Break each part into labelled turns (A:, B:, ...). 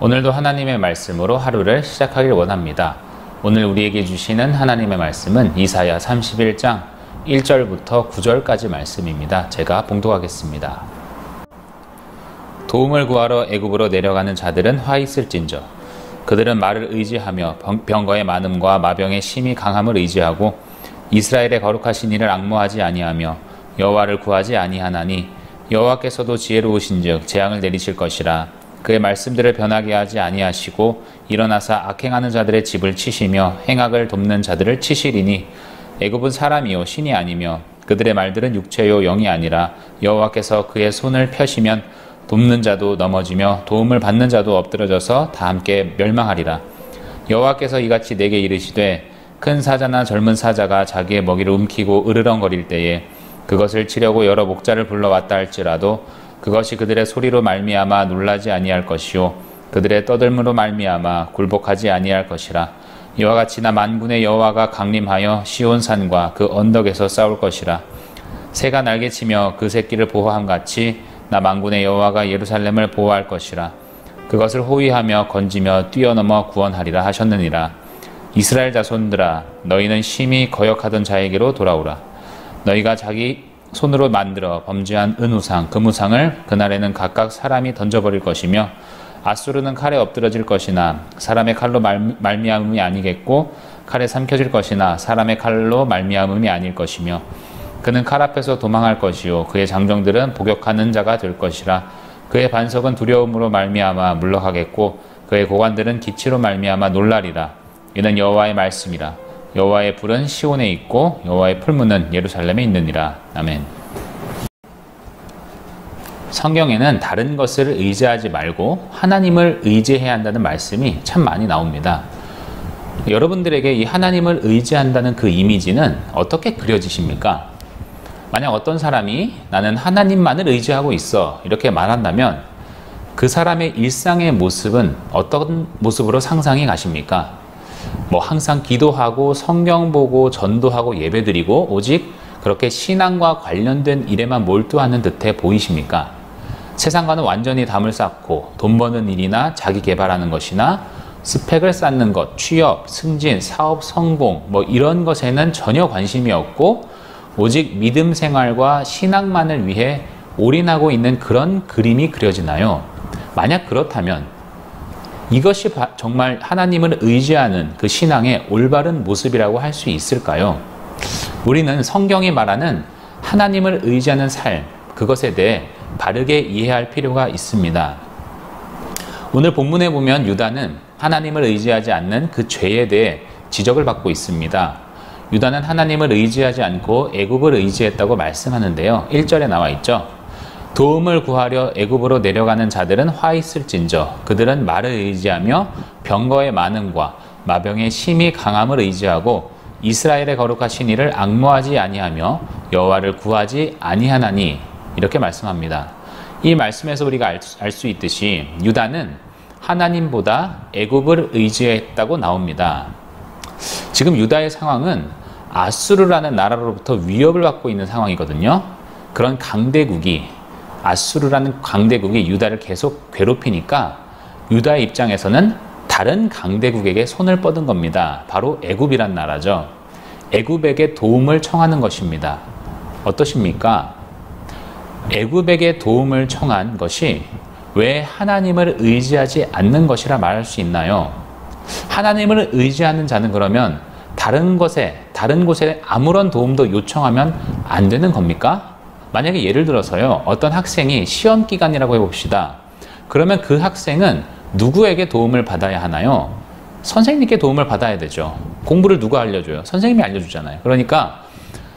A: 오늘도 하나님의 말씀으로 하루를 시작하길 원합니다. 오늘 우리에게 주시는 하나님의 말씀은 이사야 31장 1절부터 9절까지 말씀입니다. 제가 봉독하겠습니다. 도움을 구하러 애굽으로 내려가는 자들은 화 있을진저. 그들은 말을 의지하며 병거의 많음과 마병의 심히 강함을 의지하고 이스라엘의 거룩하신 이를 앙모하지 아니하며 여호와를 구하지 아니하나니 여호와께서도 지혜로우신즉 재앙을 내리실 것이라. 그의 말씀들을 변하게 하지 아니하시고 일어나사 악행하는 자들의 집을 치시며 행악을 돕는 자들을 치시리니 애굽은 사람이요 신이 아니며 그들의 말들은 육체요 영이 아니라 여호와께서 그의 손을 펴시면 돕는 자도 넘어지며 도움을 받는 자도 엎드러져서 다 함께 멸망하리라. 여호와께서 이같이 내게 이르시되 큰 사자나 젊은 사자가 자기의 먹이를 움키고 으르렁거릴 때에 그것을 치려고 여러 목자를 불러왔다 할지라도 그것이 그들의 소리로 말미암아 놀라지 아니할 것이요 그들의 떠들므로 말미암아 굴복하지 아니할 것이라. 이와 같이 나 만군의 여호와가 강림하여 시온산과 그 언덕에서 싸울 것이라. 새가 날개치며 그 새끼를 보호함 같이 나 만군의 여호와가 예루살렘을 보호할 것이라. 그것을 호위하며 건지며 뛰어넘어 구원하리라 하셨느니라. 이스라엘 자손들아, 너희는 심히 거역하던 자에게로 돌아오라. 너희가 자기 손으로 만들어 범죄한 은우상, 금우상을 그날에는 각각 사람이 던져버릴 것이며 아수르는 칼에 엎드러질 것이나 사람의 칼로 말미암음이 아니겠고 칼에 삼켜질 것이나 사람의 칼로 말미암음이 아닐 것이며 그는 칼 앞에서 도망할 것이요 그의 장정들은 복역하는 자가 될 것이라. 그의 반석은 두려움으로 말미암아 물러가겠고 그의 고관들은 기치로 말미암아 놀라리라. 이는 여호와의 말씀이라. 여호와의 불은 시온에 있고 여호와의 풀무는 예루살렘에 있느니라. 아멘. 성경에는 다른 것을 의지하지 말고 하나님을 의지해야 한다는 말씀이 참 많이 나옵니다. 여러분들에게 이 하나님을 의지한다는 그 이미지는 어떻게 그려지십니까? 만약 어떤 사람이 나는 하나님만을 의지하고 있어 이렇게 말한다면 그 사람의 일상의 모습은 어떤 모습으로 상상이 가십니까? 항상 기도하고 성경 보고 전도하고 예배드리고 오직 그렇게 신앙과 관련된 일에만 몰두하는 듯해 보이십니까? 세상과는 완전히 담을 쌓고 돈 버는 일이나 자기 개발하는 것이나 스펙을 쌓는 것, 취업, 승진, 사업 성공 이런 것에는 전혀 관심이 없고 오직 믿음 생활과 신앙만을 위해 올인하고 있는 그런 그림이 그려지나요? 만약 그렇다면 이것이 정말 하나님을 의지하는 그 신앙의 올바른 모습이라고 할 수 있을까요? 우리는 성경이 말하는 하나님을 의지하는 삶, 그것에 대해 바르게 이해할 필요가 있습니다. 오늘 본문에 보면 유다는 하나님을 의지하지 않는 그 죄에 대해 지적을 받고 있습니다. 유다는 하나님을 의지하지 않고 애굽을 의지했다고 말씀하는데요. 1절에 나와 있죠. 도움을 구하려 애굽으로 내려가는 자들은 화 있을진저. 그들은 말을 의지하며 병거의 많음과 마병의 심히 강함을 의지하고 이스라엘의 거룩하신 이를 앙모하지 아니하며 여호와를 구하지 아니하나니. 이렇게 말씀합니다. 이 말씀에서 우리가 알 수 있듯이 유다는 하나님보다 애굽을 의지했다고 나옵니다. 지금 유다의 상황은 아수르라는 나라로부터 위협을 받고 있는 상황이거든요. 그런 강대국이 아수르라는 강대국이 유다를 계속 괴롭히니까 유다의 입장에서는 다른 강대국에게 손을 뻗은 겁니다. 바로 애굽이란 나라죠. 애굽에게 도움을 청하는 것입니다. 어떠십니까? 애굽에게 도움을 청한 것이 왜 하나님을 의지하지 않는 것이라 말할 수 있나요? 하나님을 의지하는 자는 그러면 다른 곳에 아무런 도움도 요청하면 안 되는 겁니까? 만약에 예를 들어서요, 어떤 학생이 시험 기간이라고 해봅시다. 그러면 그 학생은 누구에게 도움을 받아야 하나요? 선생님께 도움을 받아야 되죠. 공부를 누가 알려줘요? 선생님이 알려주잖아요. 그러니까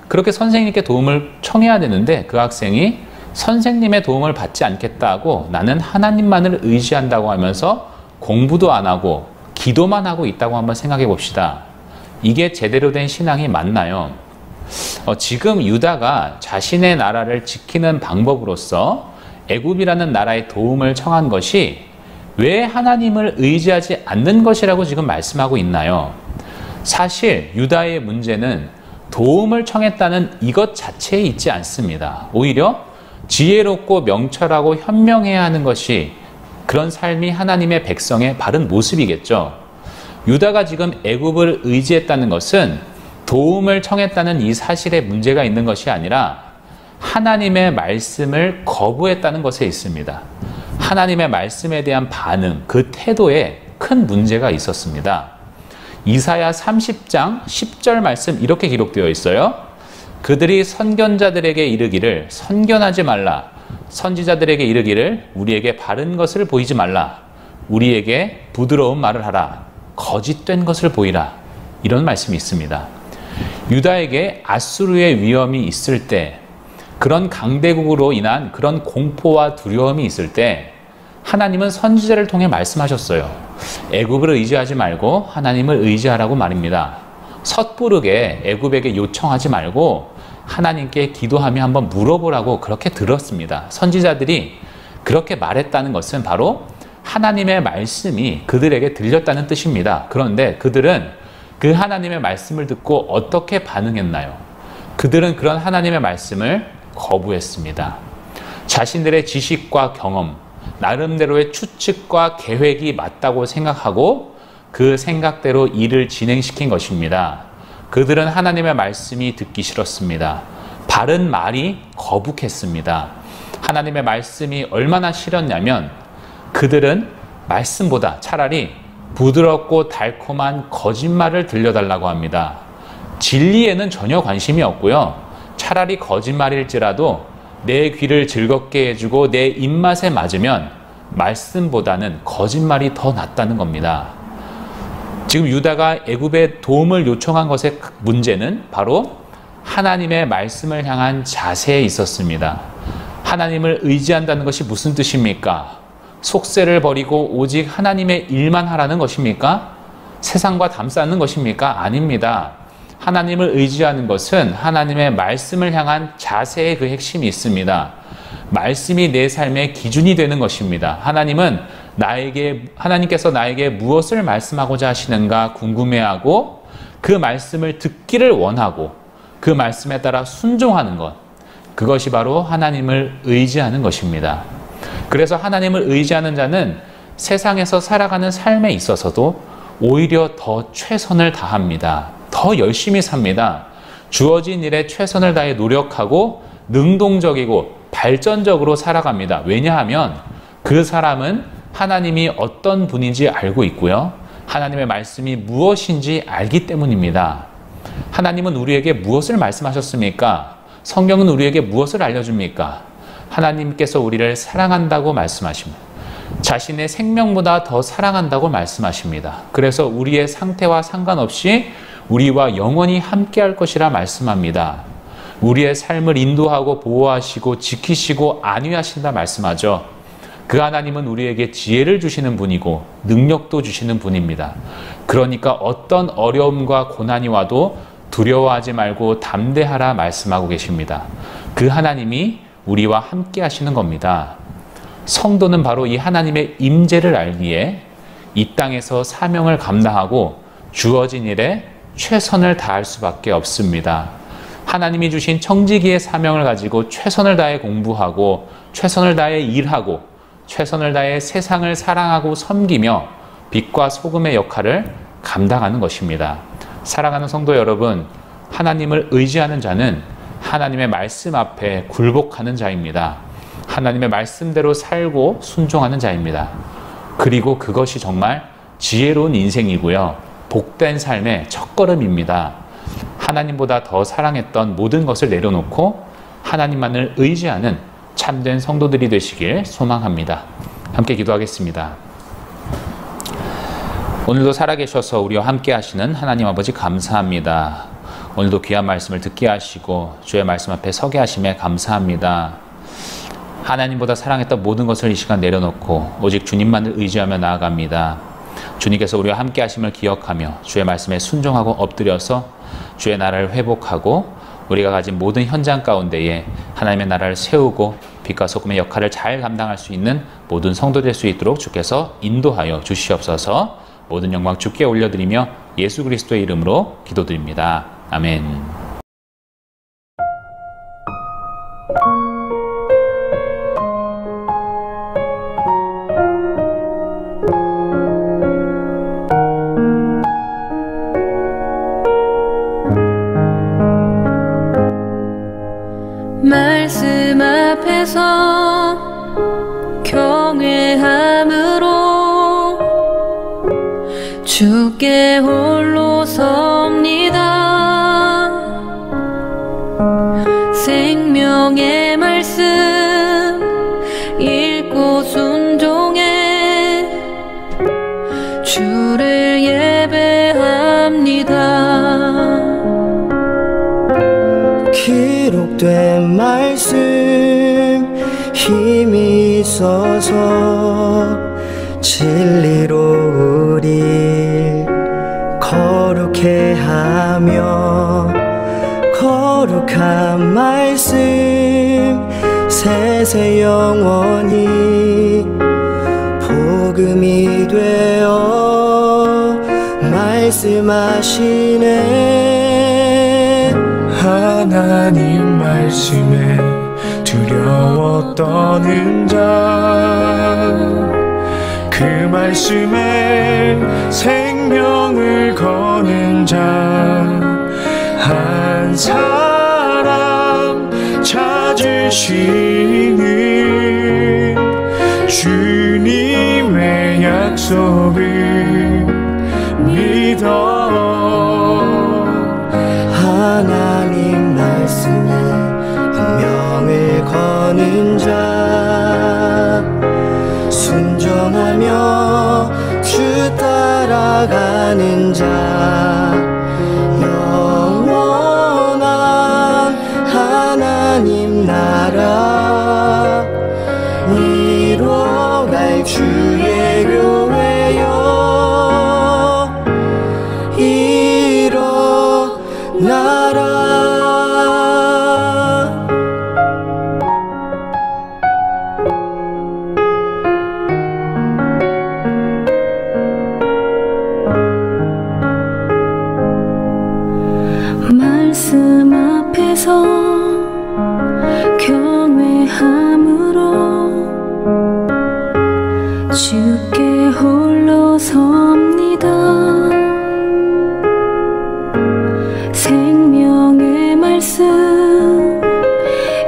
A: 그렇게 선생님께 도움을 청해야 되는데 그 학생이 선생님의 도움을 받지 않겠다고 나는 하나님만을 의지한다고 하면서 공부도 안 하고 기도만 하고 있다고 한번 생각해 봅시다. 이게 제대로 된 신앙이 맞나요? 지금 유다가 자신의 나라를 지키는 방법으로서 애굽이라는 나라의 도움을 청한 것이 왜 하나님을 의지하지 않는 것이라고 지금 말씀하고 있나요? 사실 유다의 문제는 도움을 청했다는 이것 자체에 있지 않습니다. 오히려 지혜롭고 명철하고 현명해야 하는 것이 그런 삶이 하나님의 백성의 바른 모습이겠죠. 유다가 지금 애굽을 의지했다는 것은 도움을 청했다는 이 사실에 문제가 있는 것이 아니라 하나님의 말씀을 거부했다는 것에 있습니다. 하나님의 말씀에 대한 반응, 그 태도에 큰 문제가 있었습니다. 이사야 30장 10절 말씀 이렇게 기록되어 있어요. 그들이 선견자들에게 이르기를 선견하지 말라. 선지자들에게 이르기를 우리에게 바른 것을 보이지 말라. 우리에게 부드러운 말을 하라. 거짓된 것을 보이라. 이런 말씀이 있습니다. 유다에게 아수르의 위험이 있을 때, 그런 강대국으로 인한 그런 공포와 두려움이 있을 때 하나님은 선지자를 통해 말씀하셨어요. 애굽을 의지하지 말고 하나님을 의지하라고 말입니다. 섣부르게 애굽에게 요청하지 말고 하나님께 기도하며 한번 물어보라고 그렇게 들었습니다. 선지자들이 그렇게 말했다는 것은 바로 하나님의 말씀이 그들에게 들렸다는 뜻입니다. 그런데 그들은 그 하나님의 말씀을 듣고 어떻게 반응했나요? 그들은 그런 하나님의 말씀을 거부했습니다. 자신들의 지식과 경험, 나름대로의 추측과 계획이 맞다고 생각하고 그 생각대로 일을 진행시킨 것입니다. 그들은 하나님의 말씀이 듣기 싫었습니다. 바른 말이 거북했습니다. 하나님의 말씀이 얼마나 싫었냐면 그들은 말씀보다 차라리 부드럽고 달콤한 거짓말을 들려달라고 합니다. 진리에는 전혀 관심이 없고요. 차라리 거짓말일지라도 내 귀를 즐겁게 해주고 내 입맛에 맞으면 말씀보다는 거짓말이 더 낫다는 겁니다. 지금 유다가 애굽에 도움을 요청한 것의 문제는 바로 하나님의 말씀을 향한 자세에 있었습니다. 하나님을 의지한다는 것이 무슨 뜻입니까? 속세를 버리고 오직 하나님의 일만 하라는 것입니까? 세상과 담쌓는 것입니까? 아닙니다. 하나님을 의지하는 것은 하나님의 말씀을 향한 자세의 그 핵심이 있습니다. 말씀이 내 삶의 기준이 되는 것입니다. 하나님께서 나에게 무엇을 말씀하고자 하시는가 궁금해하고 그 말씀을 듣기를 원하고 그 말씀에 따라 순종하는 것, 그것이 바로 하나님을 의지하는 것입니다. 그래서 하나님을 의지하는 자는 세상에서 살아가는 삶에 있어서도 오히려 더 최선을 다합니다. 더 열심히 삽니다. 주어진 일에 최선을 다해 노력하고 능동적이고 발전적으로 살아갑니다. 왜냐하면 그 사람은 하나님이 어떤 분인지 알고 있고요. 하나님의 말씀이 무엇인지 알기 때문입니다. 하나님은 우리에게 무엇을 말씀하셨습니까? 성경은 우리에게 무엇을 알려줍니까? 하나님께서 우리를 사랑한다고 말씀하십니다. 자신의 생명보다 더 사랑한다고 말씀하십니다. 그래서 우리의 상태와 상관없이 우리와 영원히 함께할 것이라 말씀합니다. 우리의 삶을 인도하고 보호하시고 지키시고 안위하신다 말씀하죠. 그 하나님은 우리에게 지혜를 주시는 분이고 능력도 주시는 분입니다. 그러니까 어떤 어려움과 고난이 와도 두려워하지 말고 담대하라 말씀하고 계십니다. 그 하나님이 우리와 함께 하시는 겁니다. 성도는 바로 이 하나님의 임재를 알기에 이 땅에서 사명을 감당하고 주어진 일에 최선을 다할 수밖에 없습니다. 하나님이 주신 청지기의 사명을 가지고 최선을 다해 공부하고 최선을 다해 일하고 최선을 다해 세상을 사랑하고 섬기며 빛과 소금의 역할을 감당하는 것입니다. 사랑하는 성도 여러분, 하나님을 의지하는 자는 하나님의 말씀 앞에 굴복하는 자입니다. 하나님의 말씀대로 살고 순종하는 자입니다. 그리고 그것이 정말 지혜로운 인생이고요. 복된 삶의 첫걸음입니다. 하나님보다 더 사랑했던 모든 것을 내려놓고 하나님만을 의지하는 참된 성도들이 되시길 소망합니다. 함께 기도하겠습니다. 오늘도 살아계셔서 우리와 함께 하시는 하나님 아버지 감사합니다. 오늘도 귀한 말씀을 듣게 하시고 주의 말씀 앞에 서게 하심에 감사합니다. 하나님보다 사랑했던 모든 것을 이 시간 내려놓고 오직 주님만을 의지하며 나아갑니다. 주님께서 우리와 함께 하심을 기억하며 주의 말씀에 순종하고 엎드려서 주의 나라를 회복하고 우리가 가진 모든 현장 가운데에 하나님의 나라를 세우고 빛과 소금의 역할을 잘 감당할 수 있는 모든 성도 될 수 있도록 주께서 인도하여 주시옵소서. 모든 영광 주께 올려드리며 예수 그리스도의 이름으로 기도드립니다. 아멘.
B: 앞에서 경외함으로 주께 홀로 섭니다. 생명의 말씀 읽고 순종해 주를 예배합니다.
C: 기록된 말씀 힘이 있어서 진리로 우리 거룩해 하며 거룩한 말씀 세세 영원히 복음이 되어 말씀하시네.
D: 하나님 말씀에 두려워 떠는 자, 그 말씀에 생명을 거는 자, 한 사람 찾으시는 주님의 약속을 믿어.
C: 하나님 말씀에 운명을 거는 자, 순종하며 주 따라가는 자, 영원한 하나님 나라 이뤄갈 주의 교회여 일어나라.
B: 말씀 앞에서 경외함으로 주께 홀로 섭니다. 생명의 말씀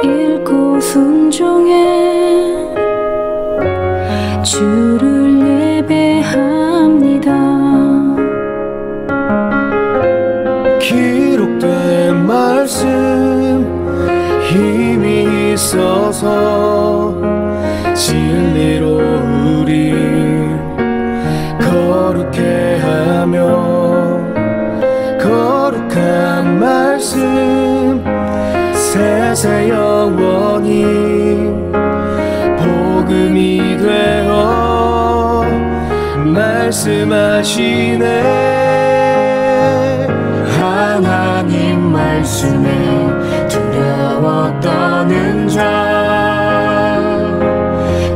B: 읽고 순종해 주를 예배합니다.
D: 기록된 말씀 힘이 있어서 진리로 우리 거룩해 하며 거룩한 말씀 세세 영원히 복음이 되어 말씀하시네. 하나님 말씀에 두려워 떠는 자,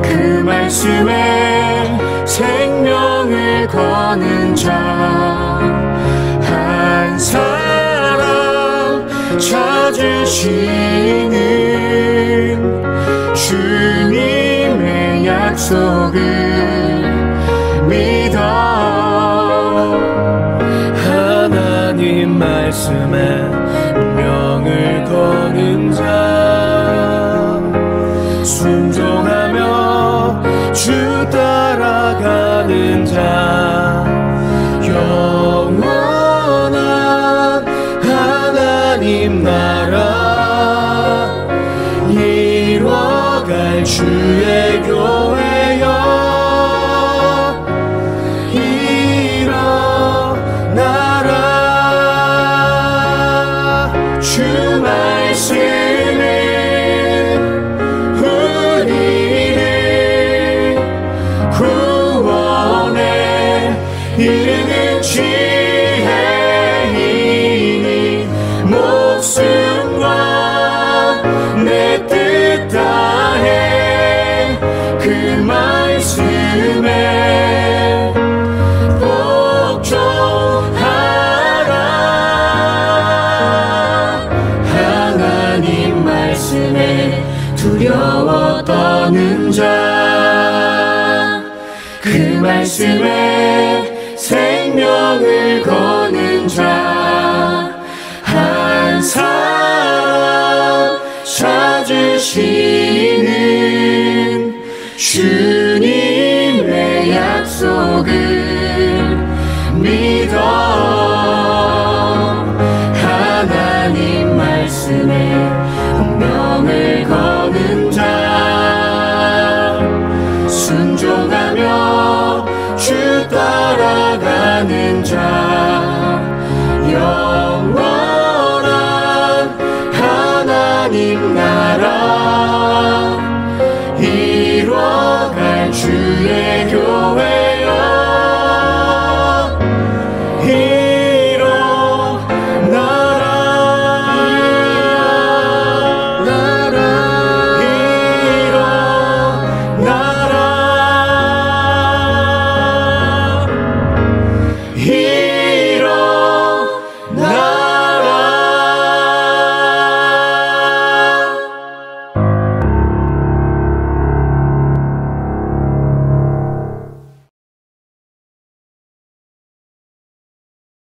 D: 그 말씀에 생명을 거는 자, 한 사람 찾으시는 주님의 약속을 믿어. 하나님 말씀에 운명을 거는 자, 순종하며 주 따라가는 자, 영원한 하나님 나라 이뤄갈 주의 교회여 일어나라. 주 말씀은 우리를 구원에 이르는 지혜이니 목숨과 내 뜻 다해 그 말씀에 복종하라. 하나님 말씀에 두려워 떠는 자, 그 말씀에 생명을 거는 자, 한 사람 찾으시는 주님의 약속을 믿어 하나님 말씀에 운명을 거는 자 순종하며 주 따라가는 자 영원한 하나님 나라